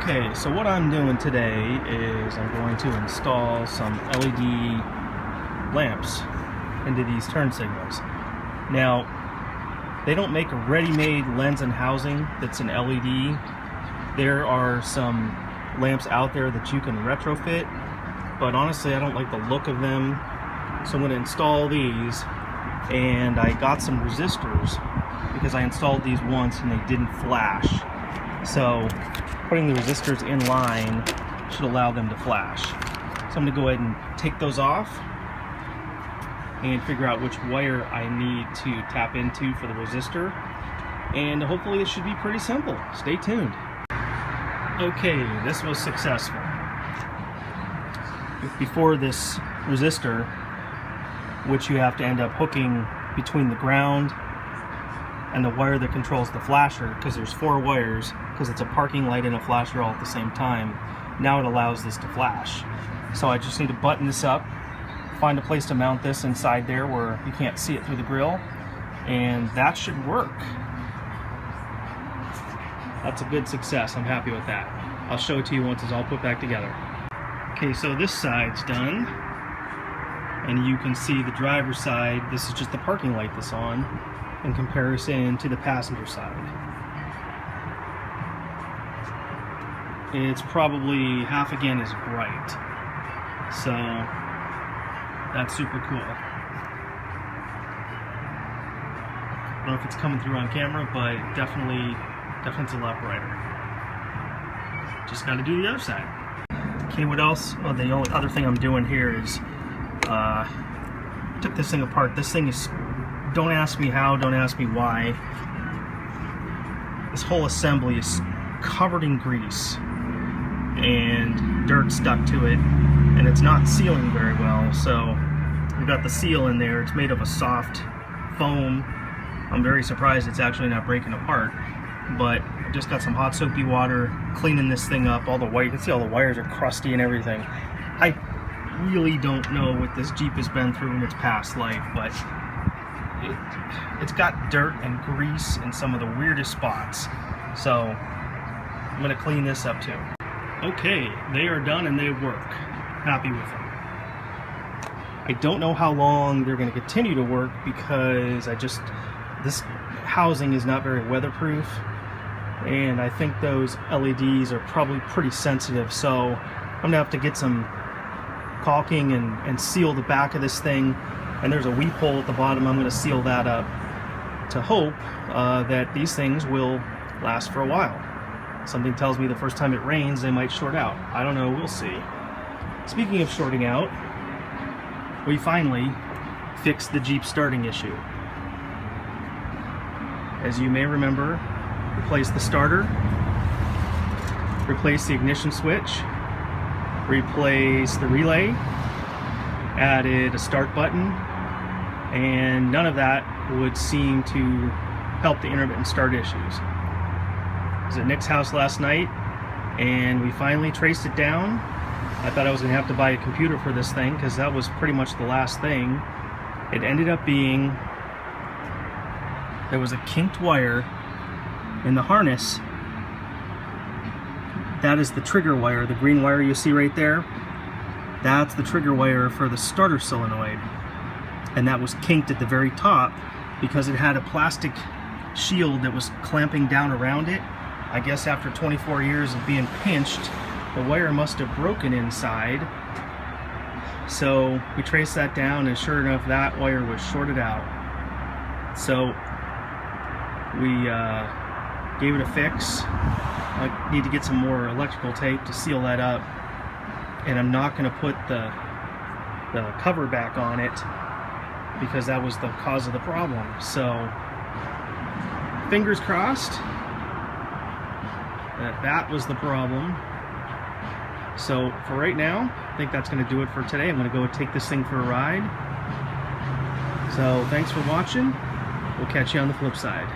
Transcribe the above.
Okay, so what I'm doing today is I'm going to install some LED lamps into these turn signals. Now, they don't make a ready-made lens and housing that's an LED. There are some lamps out there that you can retrofit, but honestly I don't like the look of them, so I'm going to install these. And I got some resistors because I installed these once and they didn't flash, so putting the resistors in line should allow them to flash. So I'm going to go ahead and take those off and figure out which wire I need to tap into for the resistor, and hopefully it should be pretty simple. Stay tuned. Okay, this was successful. Before this resistor, which you have to end up hooking between the ground and the wire that controls the flasher, because there's 4 wires, because it's a parking light and a flasher all at the same time. Now it allows this to flash. So I just need to button this up, find a place to mount this inside there where you can't see it through the grill, and that should work. That's a good success. I'm happy with that. I'll show it to you once it's all put back together. Okay, so this side's done, and you can see the driver's side. This is just the parking light that's on in comparison to the passenger side. It's probably half again as bright, so that's super cool. I don't know if it's coming through on camera, but definitely it's a lot brighter. Just got to do the other side. Okay, what else? Well, the only other thing I'm doing here is took this thing apart. This thing is, don't ask me how, don't ask me why. This whole assembly is covered in grease and dirt stuck to it, and it's not sealing very well. So we've got the seal in there. It's made of a soft foam. I'm very surprised it's actually not breaking apart, but I just got some hot soapy water, cleaning this thing up. All the wire, you can see all the wires are crusty and everything. I really don't know what this Jeep has been through in its past life, but it's got dirt and grease in some of the weirdest spots. So I'm going to clean this up too. Okay, they are done and they work. Happy with them. I don't know how long they're going to continue to work because this housing is not very weatherproof, and I think those LEDs are probably pretty sensitive, so I'm going to have to get some caulking and seal the back of this thing. And there's a weep hole at the bottom. I'm going to seal that up to hope that these things will last for a while. Something tells me the first time it rains they might short out. I don't know, we'll see. Speaking of shorting out, we finally fixed the Jeep starting issue. As you may remember, replaced the starter, replaced the ignition switch, replaced the relay, added a start button, and none of that would seem to help the intermittent start issues. I was at Nick's house last night and we finally traced it down. I thought I was going to have to buy a computer for this thing because that was pretty much the last thing. It ended up being there was a kinked wire in the harness. That is the trigger wire, the green wire you see right there. That's the trigger wire for the starter solenoid, and that was kinked at the very top because it had a plastic shield that was clamping down around it. I guess after 24 years of being pinched, the wire must have broken inside. So we traced that down, and sure enough, that wire was shorted out. So we gave it a fix. I need to get some more electrical tape to seal that up, and I'm not going to put the cover back on it because that was the cause of the problem. So fingers crossed that was the problem. So for right now, I think that's going to do it for today. I'm going to go take this thing for a ride. So thanks for watching. We'll catch you on the flip side.